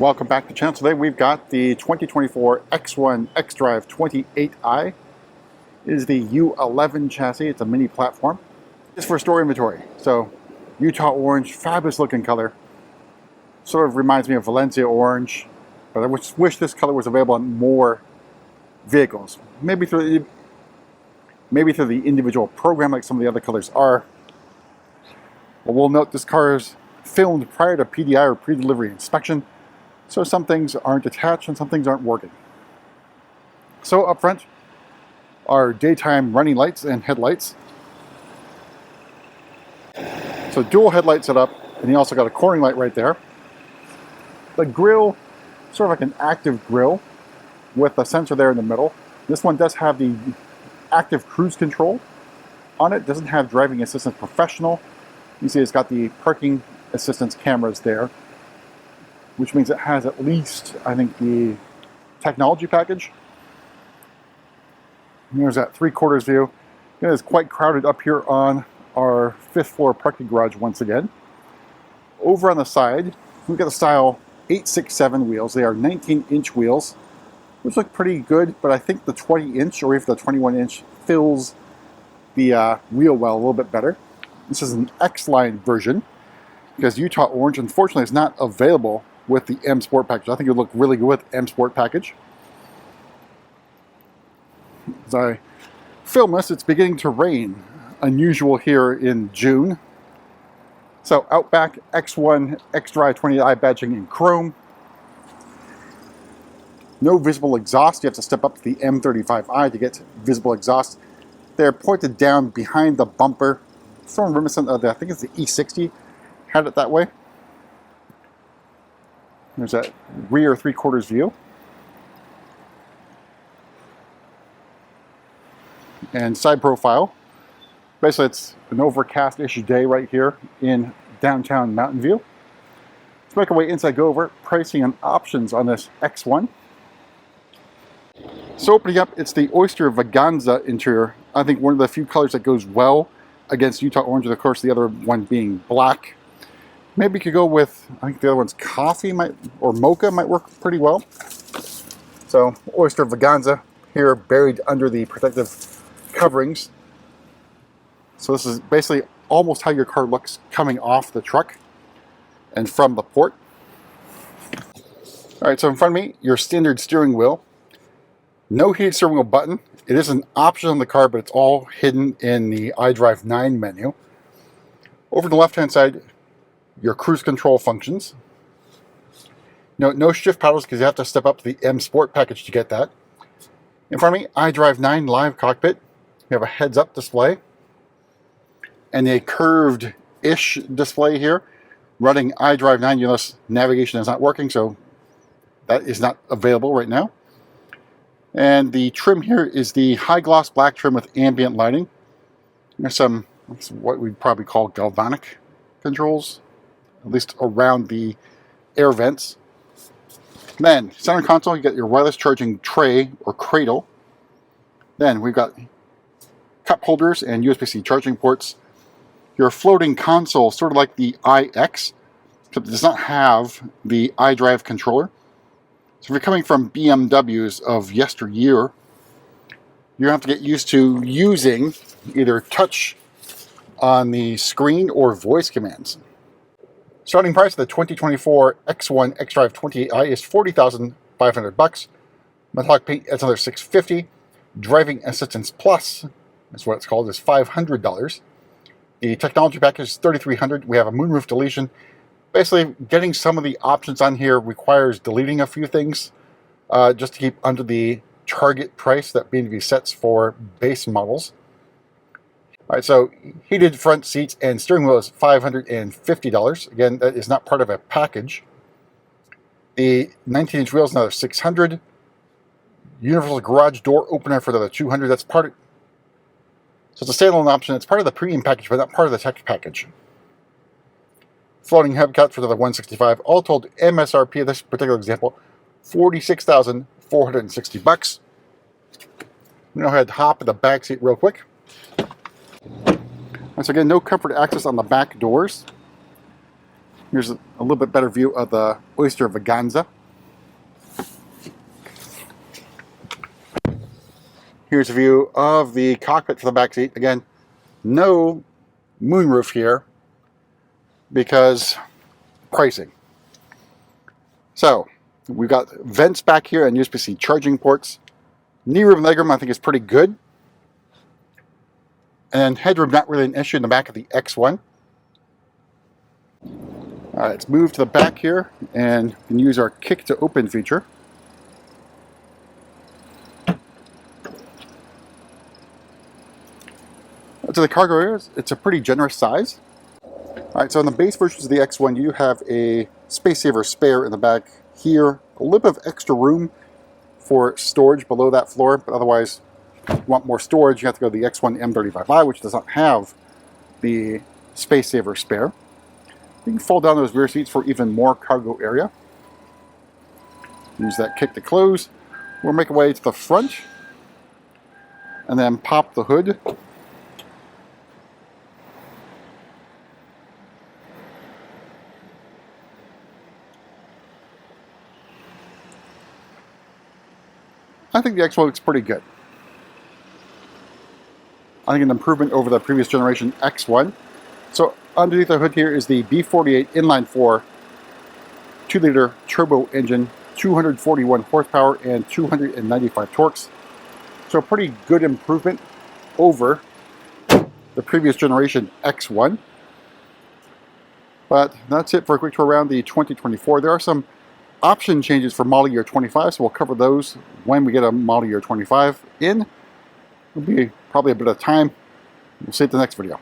Welcome back to the channel. Today we've got the 2024 X1 xDrive28i. It is the U11 chassis. It's a mini platform. It's for store inventory. So Utah Orange, fabulous looking color. Sort of reminds me of Valencia Orange, but I wish this color was available on more vehicles. Maybe through the individual program like some of the other colors are. But we'll note this car is filmed prior to PDI or pre-delivery inspection. So some things aren't attached and some things aren't working. So up front are daytime running lights and headlights. So dual headlight setup, and you also got a cornering light right there. The grille, sort of like an active grille with a sensor there in the middle. This one does have the active cruise control on it. Doesn't have driving assistance professional. You see it's got the parking assistance cameras there, which means it has at least, I think, the technology package. And here's that 3/4 view. It is quite crowded up here on our 5th floor parking garage once again. Over on the side, we've got the style 867 wheels. They are 19-inch wheels, which look pretty good, but I think the 20-inch or even the 21-inch fills the wheel well a little bit better. This is an X-Line version, because Utah Orange, unfortunately, is not available with the M Sport package. I think it would look really good with M Sport package. As I film this, it's beginning to rain. Unusual here in June. So Outback X1 xDrive28i badging in chrome. No visible exhaust. You have to step up to the M35i to get visible exhaust. They're pointed down behind the bumper. Sort of reminiscent of I think it's the E60 had it that way. There's that rear 3/4 view. And side profile. Basically, it's an overcast-ish day right here in downtown Mountain View. Let's make our way inside, go over pricing and options on this X1. So opening up, it's the Oyster Vaganza interior. I think one of the few colors that goes well against Utah Orange, and of course the other one being black. Maybe you could go with, I think the other one's coffee or mocha might work pretty well. So Oyster Vaganza here buried under the protective coverings. So this is basically almost how your car looks coming off the truck and from the port. All right, so in front of me, your standard steering wheel. No heated steering wheel button. It is an option on the car, but it's all hidden in the iDrive9 menu. Over the left-hand side, your cruise control functions. No shift paddles because you have to step up to the M Sport package to get that. In front of me, iDrive9 Live Cockpit. We have a heads-up display and a curved-ish display here. Running iDrive9, you notice navigation is not working, so that is not available right now. And the trim here is the high-gloss black trim with ambient lighting. There's some, what we'd probably call galvanic controls, at least around the air vents. Then, center console, you got your wireless charging tray or cradle. Then we've got cup holders and USB-C charging ports. Your floating console, sort of like the iX, except it does not have the iDrive controller. So if you're coming from BMWs of yesteryear, you have to get used to using either touch on the screen or voice commands. Starting price of the 2024 X1 xDrive28i is $40,500. Metallic paint adds another $650. Driving Assistance Plus, is what it's called, is $500. The technology package is $3,300. We have a moonroof deletion. Basically, getting some of the options on here requires deleting a few things just to keep under the target price that BMW sets for base models. All right, so heated front seats and steering wheel is $550. Again, that is not part of a package. The 19-inch wheel is another $600. Universal garage door opener for another $200. That's part of. So it's a standalone option. It's part of the premium package, but not part of the tech package. Floating hubcap for another $165. All told, MSRP of this particular example, $46,460. I'm going to go ahead and hop in the back seat real quick. Once again, no comfort access on the back doors. Here's a little bit better view of the Oyster Vaganza. Here's a view of the cockpit for the back seat. Again, no moonroof here because pricing. So we've got vents back here and USB-C charging ports. Knee room and legroom I think is pretty good. And headroom not really an issue in the back of the X1. Alright, let's move to the back here and we can use our kick to open feature. To the cargo areas, it's a pretty generous size. Alright, so on the base versions of the X1 you have a space saver spare in the back here. A little bit of extra room for storage below that floor, but otherwise if you want more storage you have to go to the X1 M35i, which does not have the space saver spare. You can fold down those rear seats for even more cargo area. Use that kick to close. We'll make our way to the front and then pop the hood. I think the X1 looks pretty good. I think an improvement over the previous generation X1. So underneath the hood here is the B48 inline-4 2-liter turbo engine, 241 horsepower and 295 torques. So a pretty good improvement over the previous generation X1. But that's it for a quick tour around the 2024. There are some option changes for model year 25, so we'll cover those when we get a model year 25 in. It'll be probably a bit of time. We'll see you at the next video.